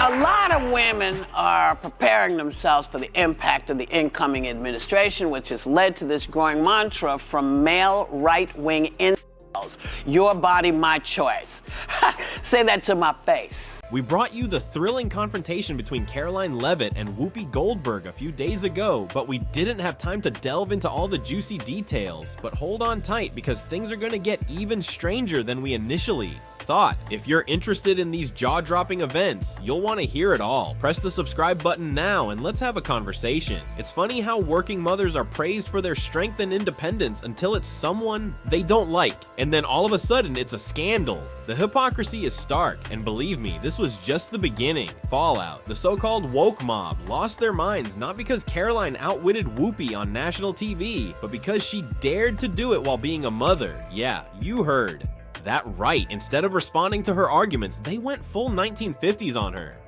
A lot of women are preparing themselves for the impact of the incoming administration, which has led to this growing mantra from male right-wing incels. Your body, my choice. Say that to my face. We brought you the thrilling confrontation between Karoline Leavitt and Whoopi Goldberg a few days ago, but we didn't have time to delve into all the juicy details. But hold on tight, because things are gonna get even stranger than we initially thought. If you're interested in these jaw-dropping events, you'll want to hear it all. Press the subscribe button now and let's have a conversation. It's funny how working mothers are praised for their strength and independence until it's someone they don't like, and then all of a sudden it's a scandal. The hypocrisy is stark, and believe me, this was just the beginning. Fallout. The so-called woke mob lost their minds not because Karoline outwitted Whoopi on national TV, but because she dared to do it while being a mother. Yeah, you heard that right. Instead of responding to her arguments, they went full 1950s on her.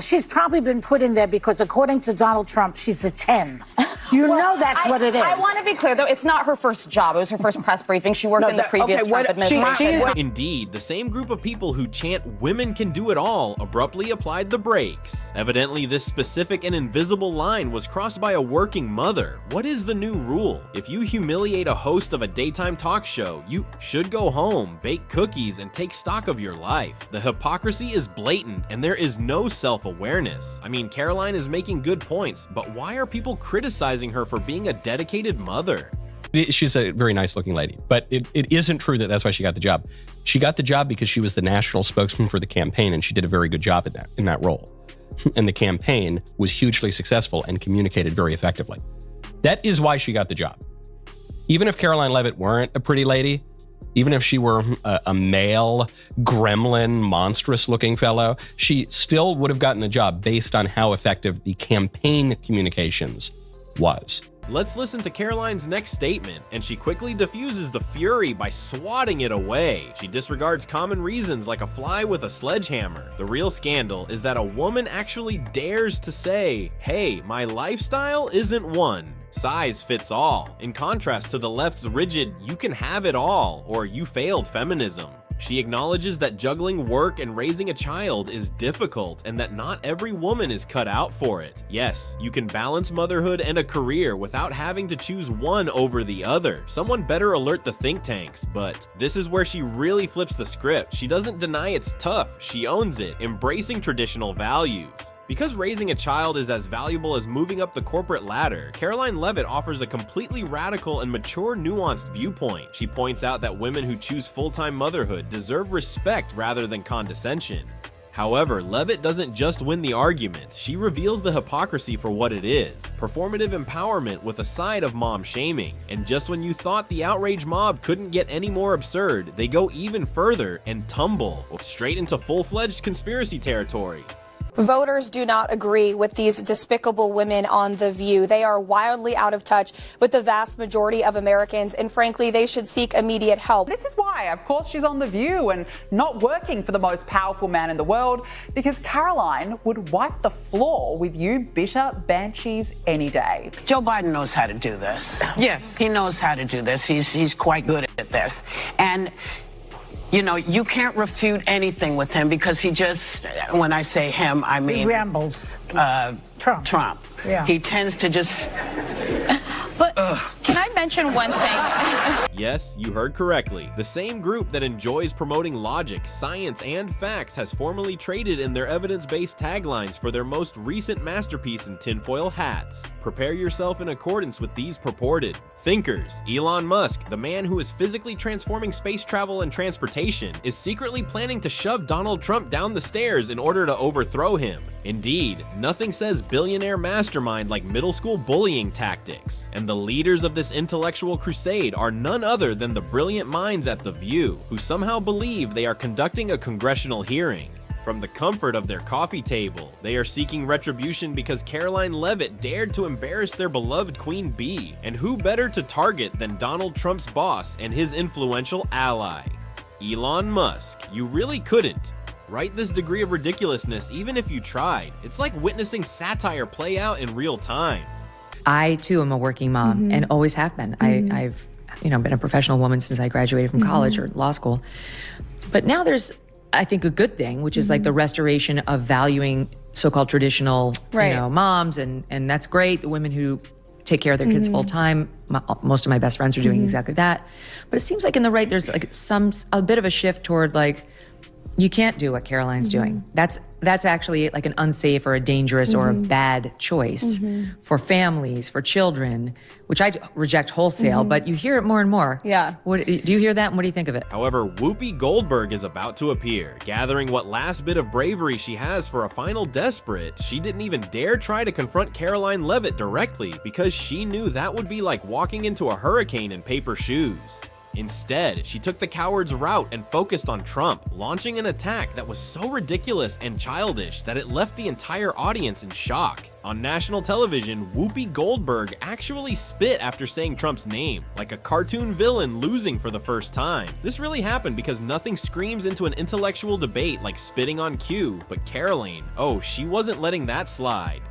She's probably been put in there because, according to Donald Trump, she's a 10. You know that's what it is. I want to be clear, though. It's not her first job. It was her first press briefing. She worked in the previous Trump administration. Indeed, the same group of people who chant "women can do it all" abruptly applied the brakes. Evidently, this specific and invisible line was crossed by a working mother. What is the new rule? If you humiliate a host of a daytime talk show, you should go home, bake cookies, and take stock of your life. The hypocrisy is blatant, and there is no self-awareness. I mean, Karoline is making good points, but why are people criticizing her for being a dedicated mother? She's a very nice looking lady, but it isn't true that that's why she got the job. She got the job because she was the national spokesman for the campaign, and she did a very good job in that role. And the campaign was hugely successful and communicated very effectively. That is why she got the job. Even if Karoline Leavitt weren't a pretty lady, even if she were a male, gremlin, monstrous-looking fellow, she still would have gotten the job based on how effective the campaign communications was. Let's listen to Karoline's next statement, and she quickly diffuses the fury by swatting it away. She disregards common reasons like a fly with a sledgehammer. The real scandal is that a woman actually dares to say, "Hey, my lifestyle isn't one size fits all," in contrast to the left's rigid "you can have it all" or "you failed feminism. She acknowledges that juggling work and raising a child is difficult and that not every woman is cut out for it. Yes, you can balance motherhood and a career without having to choose one over the other. Someone better alert the think tanks, but this is where she really flips the script. She doesn't deny it's tough, she owns it, embracing traditional values. Because raising a child is as valuable as moving up the corporate ladder, Karoline Leavitt offers a completely radical and mature, nuanced viewpoint. She points out that women who choose full-time motherhood deserve respect rather than condescension. However, Leavitt doesn't just win the argument, she reveals the hypocrisy for what it is. Performative empowerment with a side of mom shaming. And just when you thought the outrage mob couldn't get any more absurd, they go even further and tumble straight into full-fledged conspiracy territory. Voters do not agree with these despicable women on The View. They are wildly out of touch with the vast majority of Americans, and frankly, they should seek immediate help. This is why, of course, she's on The View and not working for the most powerful man in the world, because Karoline would wipe the floor with you bitter banshees any day. Joe Biden knows how to do this. Yes, he knows how to do this. He's quite good at this. And you know, you can't refute anything with him because he just, when I say him, I mean... He rambles. Trump. Yeah. He tends to just... But can I mention one thing? Yes, you heard correctly. The same group that enjoys promoting logic, science, and facts has formally traded in their evidence-based taglines for their most recent masterpiece in tinfoil hats. Prepare yourself in accordance with these purported thinkers. Elon Musk, the man who is physically transforming space travel and transportation, is secretly planning to shove Donald Trump down the stairs in order to overthrow him. Indeed, nothing says billionaire mastermind like middle school bullying tactics. And the leaders of this intellectual crusade are none other than the brilliant minds at The View, who somehow believe they are conducting a congressional hearing. From the comfort of their coffee table, they are seeking retribution because Karoline Leavitt dared to embarrass their beloved Queen Bee. And who better to target than Donald Trump's boss and his influential ally? Elon Musk. You really couldn't write this degree of ridiculousness even if you tried. It's like witnessing satire play out in real time. I too am a working mom and always have been. I've been a professional woman since I graduated from college or law school. But now there's I think, a good thing, which is like the restoration of valuing so-called traditional, moms, and that's great. The women who take care of their kids full time. Most of my best friends are doing exactly that. But it seems like in the right, there's like a bit of a shift toward like, you can't do what Karoline's doing. That's actually like an unsafe or a dangerous or a bad choice for families, for children, which I reject wholesale, but you hear it more and more. Yeah. Do you hear that, and what do you think of it? However, Whoopi Goldberg is about to appear, gathering what last bit of bravery she has for a final desperate. She didn't even dare try to confront Karoline Leavitt directly because she knew that would be like walking into a hurricane in paper shoes. Instead, she took the coward's route and focused on Trump, launching an attack that was so ridiculous and childish that it left the entire audience in shock. On national television, Whoopi Goldberg actually spit after saying Trump's name, like a cartoon villain losing for the first time. This really happened because nothing screams into an intellectual debate like spitting on cue, but Karoline, she wasn't letting that slide.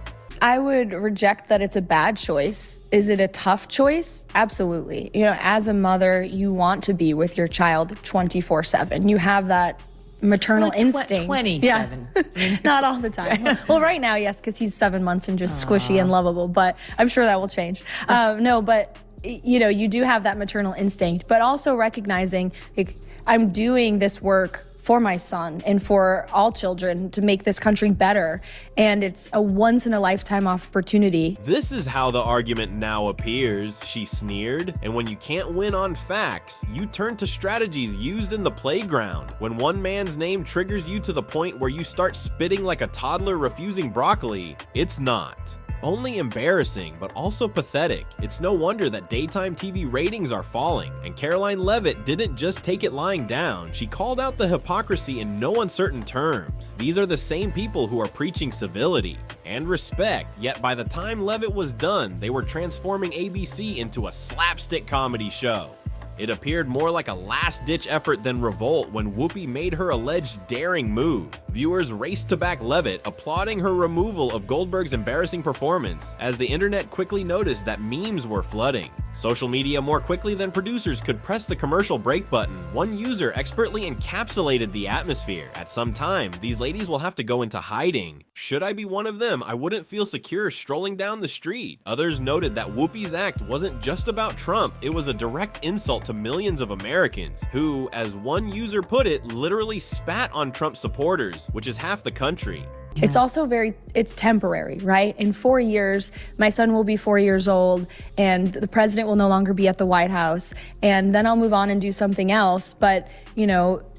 I would reject that it's a bad choice. Is it a tough choice? Absolutely. As a mother, you want to be with your child 24/7. You have that maternal instinct. 27. Yeah. Not all the time. Well, right now, yes, because he's 7 months and just squishy and lovable, but I'm sure that will change. But you do have that maternal instinct, but also recognizing, like, I'm doing this work for my son and for all children to make this country better. And it's a once-in-a-lifetime opportunity. This is how the argument now appears, she sneered. And when you can't win on facts, you turn to strategies used in the playground. When one man's name triggers you to the point where you start spitting like a toddler refusing broccoli, it's not only embarrassing, but also pathetic. It's no wonder that daytime TV ratings are falling, and Karoline Leavitt didn't just take it lying down, she called out the hypocrisy in no uncertain terms. These are the same people who are preaching civility and respect, yet by the time Leavitt was done, they were transforming ABC into a slapstick comedy show. It appeared more like a last-ditch effort than revolt when Whoopi made her alleged daring move. Viewers raced to back Leavitt, applauding her removal of Goldberg's embarrassing performance, as the internet quickly noticed that memes were flooding. Social media more quickly than producers could press the commercial break button. One user expertly encapsulated the atmosphere. At some time, these ladies will have to go into hiding. Should I be one of them, I wouldn't feel secure strolling down the street. Others noted that Whoopi's act wasn't just about Trump, it was a direct insult to millions of Americans, who, as one user put it, literally spat on Trump supporters, which is half the country. It's also it's temporary, right? In 4 years, my son will be 4 years old and the president will no longer be at the White House. And then I'll move on and do something else. But,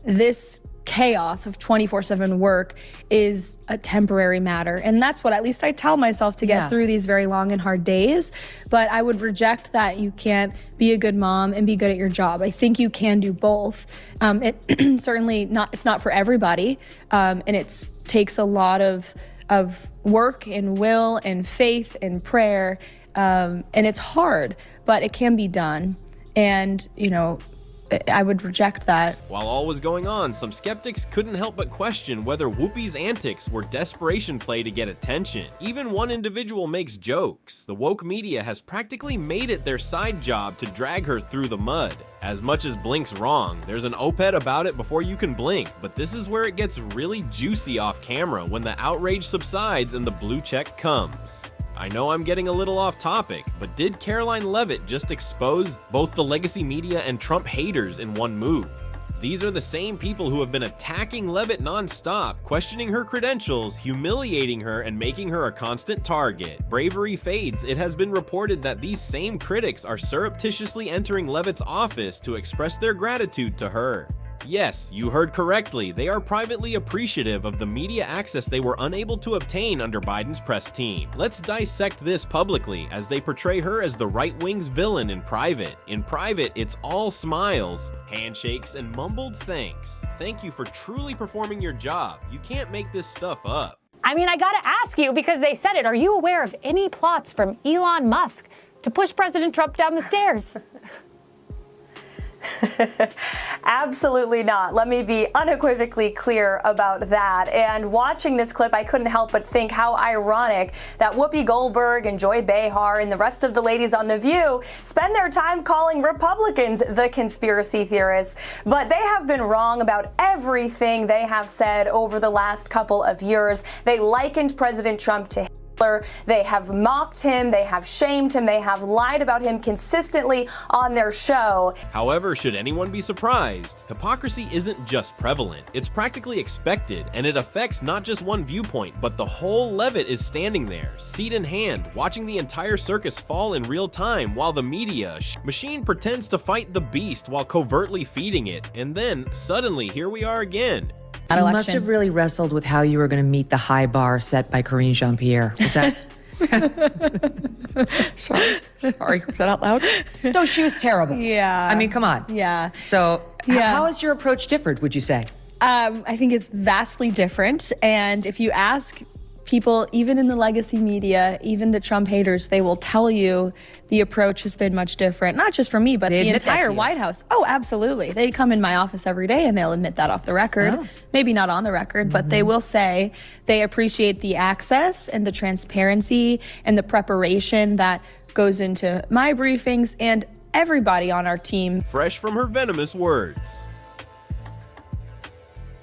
this chaos of 24/7 work is a temporary matter. And that's what at least I tell myself to get through these very long and hard days. But I would reject that you can't be a good mom and be good at your job. I think you can do both. It's not for everybody. And it takes a lot of work and will and faith and prayer. And it's hard, but it can be done. And, I would reject that. While all was going on, some skeptics couldn't help but question whether Whoopi's antics were desperation play to get attention. Even one individual makes jokes. The woke media has practically made it their side job to drag her through the mud. As much as blink's wrong, there's an op-ed about it before you can blink, but this is where it gets really juicy off camera when the outrage subsides and the blue check comes. I know I'm getting a little off topic, but did Karoline Leavitt just expose both the legacy media and Trump haters in one move? These are the same people who have been attacking Leavitt nonstop, questioning her credentials, humiliating her, and making her a constant target. Bravery fades. It has been reported that these same critics are surreptitiously entering Leavitt's office to express their gratitude to her. Yes, you heard correctly. They are privately appreciative of the media access they were unable to obtain under Biden's press team. Let's dissect this publicly, as they portray her as the right wing's villain in private. In private, it's all smiles, handshakes, and mumbled thanks. Thank you for truly performing your job. You can't make this stuff up. I mean, I gotta ask you, because they said it, are you aware of any plots from Elon Musk to push President Trump down the stairs? Absolutely not. Let me be unequivocally clear about that. And watching this clip, I couldn't help but think how ironic that Whoopi Goldberg and Joy Behar and the rest of the ladies on The View spend their time calling Republicans the conspiracy theorists. But they have been wrong about everything they have said over the last couple of years. They likened President Trump to Hitler. They have mocked him, they have shamed him, they have lied about him consistently on their show. However, should anyone be surprised, hypocrisy isn't just prevalent, it's practically expected, and it affects not just one viewpoint, but the whole Leavitt is standing there, seat in hand, watching the entire circus fall in real time while the media machine pretends to fight the beast while covertly feeding it, and then, suddenly, here we are again. You must have really wrestled with how you were going to meet the high bar set by Karine Jean-Pierre. Was that? Sorry. Was that out loud? No, she was terrible. Yeah. I mean, come on. Yeah. So how has your approach differed, would you say? I think it's vastly different. And if you ask people, even in the legacy media, even the Trump haters, they will tell you the approach has been much different. Not just from me, but the entire White House. Oh, absolutely. They come in my office every day and they'll admit that off the record. Oh. Maybe not on the record, but they will say they appreciate the access and the transparency and the preparation that goes into my briefings and everybody on our team. Fresh from her venomous words.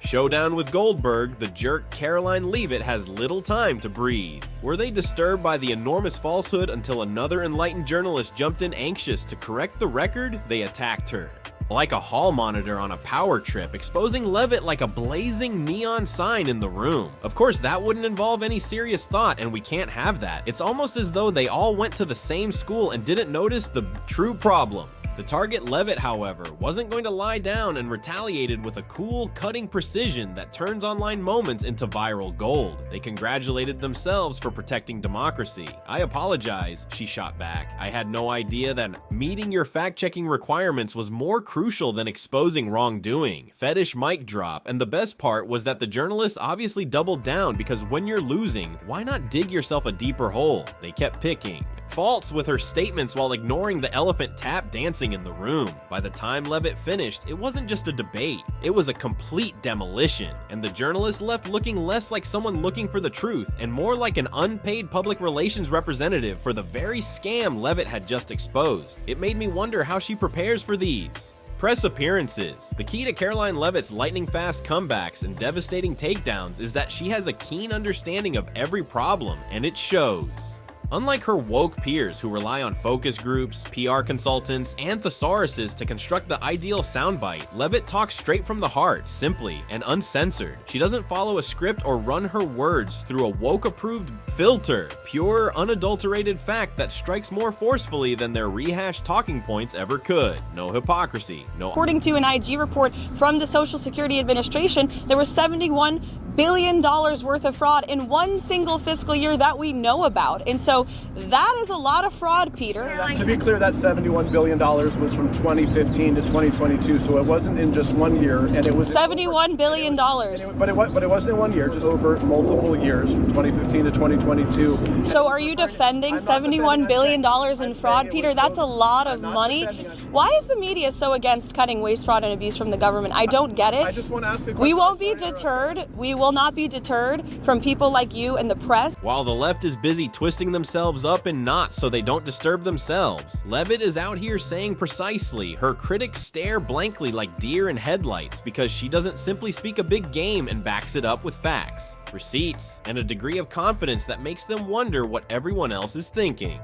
Showdown with Goldberg, the jerk Karoline Leavitt has little time to breathe. Were they disturbed by the enormous falsehood until another enlightened journalist jumped in anxious to correct the record? They attacked her. Like a hall monitor on a power trip, exposing Leavitt like a blazing neon sign in the room. Of course, that wouldn't involve any serious thought, and we can't have that. It's almost as though they all went to the same school and didn't notice the true problem. The target Leavitt, however, wasn't going to lie down and retaliated with a cool, cutting precision that turns online moments into viral gold. They congratulated themselves for protecting democracy. I apologize, she shot back. I had no idea that meeting your fact-checking requirements was more crucial than exposing wrongdoing. Fetish mic drop, and the best part was that the journalists obviously doubled down because when you're losing, why not dig yourself a deeper hole? They kept picking faults with her statements while ignoring the elephant tap dancing in the room. By the time Leavitt finished, it wasn't just a debate, it was a complete demolition, and the journalist left looking less like someone looking for the truth and more like an unpaid public relations representative for the very scam Leavitt had just exposed. It made me wonder how she prepares for these. Press appearances. The key to Karoline Leavitt's lightning-fast comebacks and devastating takedowns is that she has a keen understanding of every problem, and it shows. Unlike her woke peers who rely on focus groups, PR consultants, and thesauruses to construct the ideal soundbite, Leavitt talks straight from the heart, simply and uncensored. She doesn't follow a script or run her words through a woke-approved filter. Pure, unadulterated fact that strikes more forcefully than their rehashed talking points ever could. No hypocrisy. No. According to an IG report from the Social Security Administration, there was $71 billion worth of fraud in one single fiscal year that we know about. And so that is a lot of fraud, Peter. To be clear, that $71 billion was from 2015 to 2022, so it wasn't in just 1 year. And it was $71 billion. But it wasn't in 1 year, just over multiple years, from 2015 to 2022. So are you defending $71 billion in fraud, Peter? That's a lot of money. Why is the media so against cutting waste, fraud, and abuse from the government? I don't get it. I just want to ask a question. We won't be deterred. We will not be deterred from people like you and the press. While the left is busy twisting themselves up in knots so they don't disturb themselves, Leavitt is out here saying precisely her critics stare blankly like deer in headlights because she doesn't simply speak a big game and backs it up with facts, receipts, and a degree of confidence that makes them wonder what everyone else is thinking.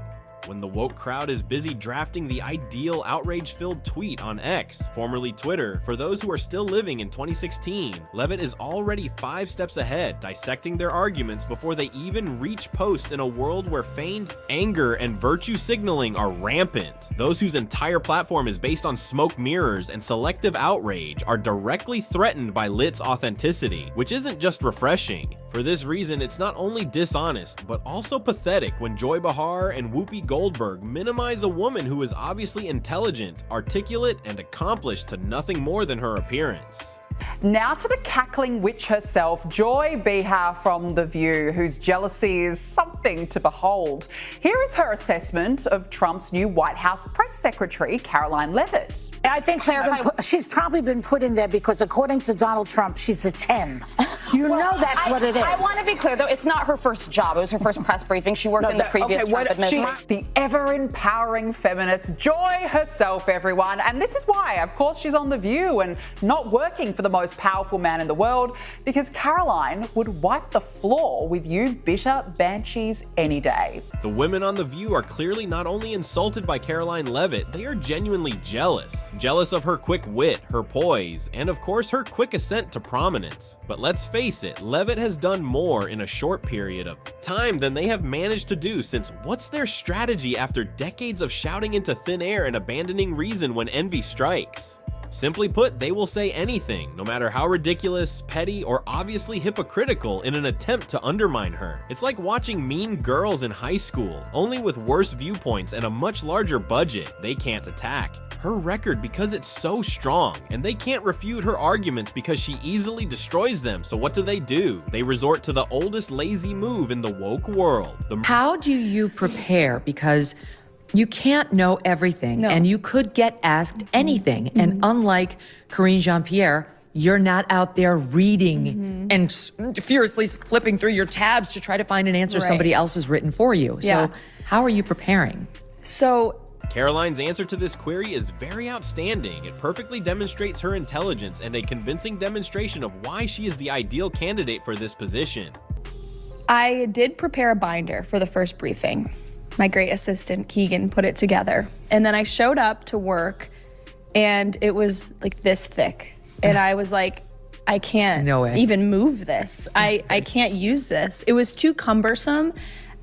When the woke crowd is busy drafting the ideal outrage-filled tweet on X, formerly Twitter, for those who are still living in 2016, Leavitt is already 5 steps ahead, dissecting their arguments before they even reach post in a world where feigned anger and virtue signaling are rampant. Those whose entire platform is based on smoke mirrors and selective outrage are directly threatened by Lit's authenticity, which isn't just refreshing. For this reason, it's not only dishonest, but also pathetic when Joy Behar and Whoopi Goldberg minimize a woman who is obviously intelligent, articulate, and accomplished to nothing more than her appearance. Now to the cackling witch herself, Joy Behar from The View, whose jealousy is something to behold. Here is her assessment of Trump's new White House press secretary, Karoline Leavitt. I think she's probably been put in there because, according to Donald Trump, she's a 10. You know that's what it is. I want to be clear, though, it's not her first job. It was her first press briefing. She worked in the previous Trump administration. The ever-empowering feminist, Joy herself, everyone. And this is why, of course, she's on The View and not working for the most powerful man in the world, because Karoline would wipe the floor with you bitter banshees any day. The women on The View are clearly not only insulted by Karoline Leavitt, they are genuinely jealous. Jealous of her quick wit, her poise, and of course her quick ascent to prominence. But let's face it, Leavitt has done more in a short period of time than they have managed to do since what's their strategy after decades of shouting into thin air and abandoning reason when envy strikes? Simply put, they will say anything, no matter how ridiculous, petty, or obviously hypocritical, in an attempt to undermine her. It's like watching Mean Girls in high school, only with worse viewpoints and a much larger budget they can't attack. Her record because it's so strong, and they can't refute her arguments because she easily destroys them, so what do? They resort to the oldest lazy move in the woke world. How do you prepare? Because you can't know everything, and you could get asked anything. And unlike Karine Jean-Pierre, you're not out there reading and furiously flipping through your tabs to try to find an answer somebody else has written for you. So how are you preparing? So Karoline's answer to this query is very outstanding. It perfectly demonstrates her intelligence and a convincing demonstration of why she is the ideal candidate for this position. I did prepare a binder for the first briefing. My great assistant, Keegan, put it together. And then I showed up to work, and it was like this thick. And I was like, I can't even move this. I can't use this. It was too cumbersome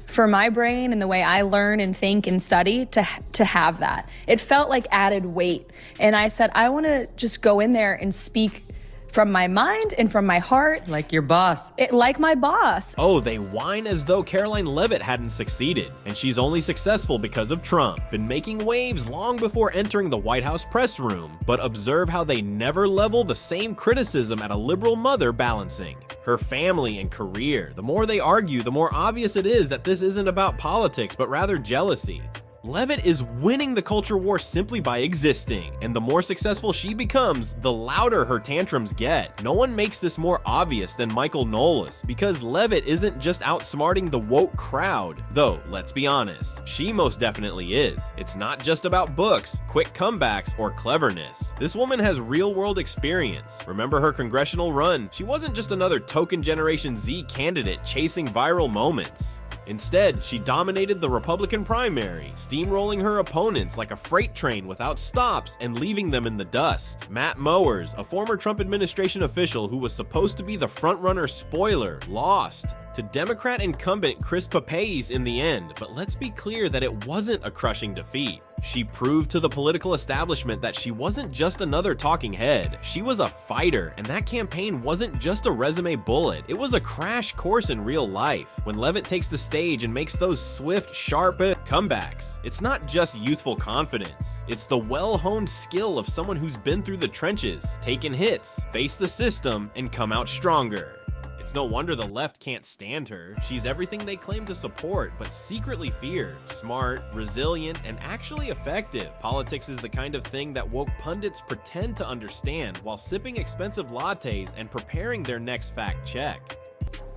for my brain and the way I learn and think and study to have that. It felt like added weight. And I said, I want to just go in there and speak from my mind and from my heart. Like your boss. Like my boss. Oh, they whine as though Karoline Leavitt hadn't succeeded, and she's only successful because of Trump. Been making waves long before entering the White House press room, but observe how they never level the same criticism at a liberal mother balancing her family and career. The more they argue, the more obvious it is that this isn't about politics, but rather jealousy. Leavitt is winning the culture war simply by existing, and the more successful she becomes, the louder her tantrums get. No one makes this more obvious than Michael Knowles, because Leavitt isn't just outsmarting the woke crowd, though let's be honest, she most definitely is. It's not just about books, quick comebacks, or cleverness. This woman has real-world experience. Remember her congressional run? She wasn't just another token Generation Z candidate chasing viral moments. Instead, she dominated the Republican primary, steamrolling her opponents like a freight train without stops and leaving them in the dust. Matt Mowers, a former Trump administration official who was supposed to be the frontrunner spoiler, lost to Democrat incumbent Chris Papais in the end, but let's be clear that it wasn't a crushing defeat. She proved to the political establishment that she wasn't just another talking head. She was a fighter, and that campaign wasn't just a resume bullet. It was a crash course in real life. When Leavitt takes the stage and makes those swift, sharp comebacks, it's not just youthful confidence. It's the well-honed skill of someone who's been through the trenches, taken hits, faced the system, and come out stronger. It's no wonder the left can't stand her. She's everything they claim to support, but secretly fear. Smart, resilient, and actually effective. Politics is the kind of thing that woke pundits pretend to understand while sipping expensive lattes and preparing their next fact check.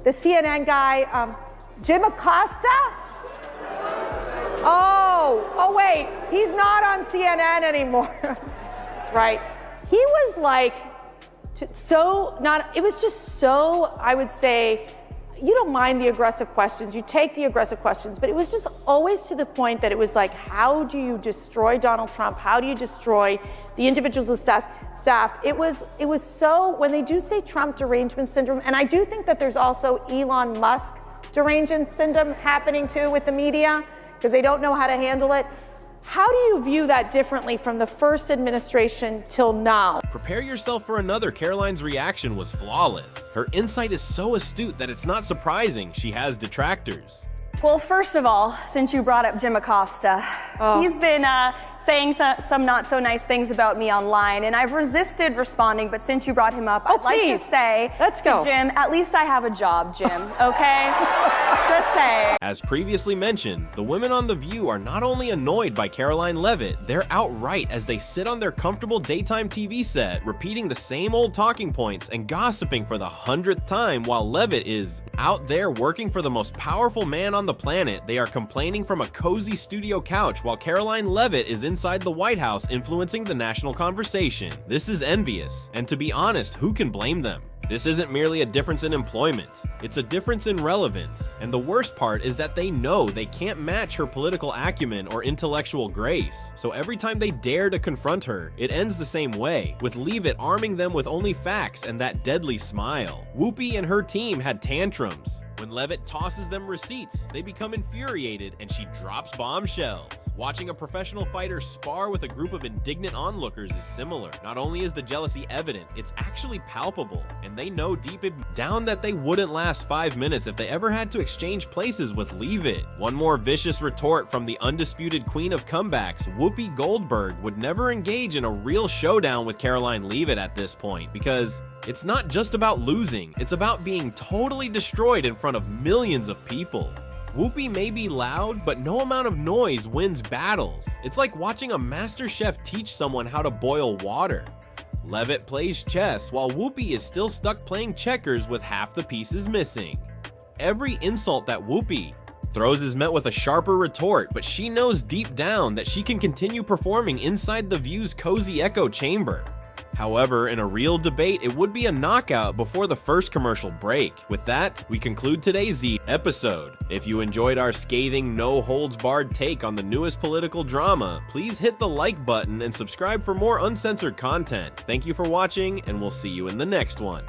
The CNN guy, Jim Acosta? Oh wait, he's not on CNN anymore. That's right. He was like, it was just so, I would say, you don't mind the aggressive questions, you take the aggressive questions, but it was just always to the point that it was like, how do you destroy Donald Trump? How do you destroy the individuals of staff? It was so, when they do say Trump derangement syndrome, and I do think that there's also Elon Musk derangement syndrome happening too with the media, because they don't know how to handle it. How do you view that differently from the first administration till now? Prepare yourself for another. Karoline's reaction was flawless. Her insight is so astute that it's not surprising she has detractors. Well, first of all, since you brought up Jim Acosta, he's been saying some not so nice things about me online, and I've resisted responding, but since you brought him up, I'd like to say to Jim, at least I have a job, Jim, okay? Just say. As previously mentioned, the women on The View are not only annoyed by Karoline Leavitt, they're outright as they sit on their comfortable daytime TV set, repeating the same old talking points and gossiping for the 100th time while Leavitt is out there working for the most powerful man on the planet. They are complaining from a cozy studio couch while Karoline Leavitt is inside the White House influencing the national conversation. This is envious, and to be honest, who can blame them? This isn't merely a difference in employment, it's a difference in relevance. And the worst part is that they know they can't match her political acumen or intellectual grace. So every time they dare to confront her, it ends the same way, with Leavitt arming them with only facts and that deadly smile. Whoopi and her team had tantrums. When Leavitt tosses them receipts, they become infuriated and she drops bombshells. Watching a professional fighter spar with a group of indignant onlookers is similar. Not only is the jealousy evident, it's actually palpable, and they know deep down that they wouldn't last 5 minutes if they ever had to exchange places with Leavitt. One more vicious retort from the undisputed queen of comebacks, Whoopi Goldberg, would never engage in a real showdown with Karoline Leavitt at this point, because it's not just about losing, it's about being totally destroyed in front of millions of people. Whoopi may be loud, but no amount of noise wins battles. It's like watching a master chef teach someone how to boil water. Leavitt plays chess while Whoopi is still stuck playing checkers with half the pieces missing. Every insult that Whoopi throws is met with a sharper retort, but she knows deep down that she can continue performing inside The View's cozy echo chamber. However, in a real debate, it would be a knockout before the first commercial break. With that, we conclude today's episode. If you enjoyed our scathing, no-holds-barred take on the newest political drama, please hit the like button and subscribe for more uncensored content. Thank you for watching, and we'll see you in the next one.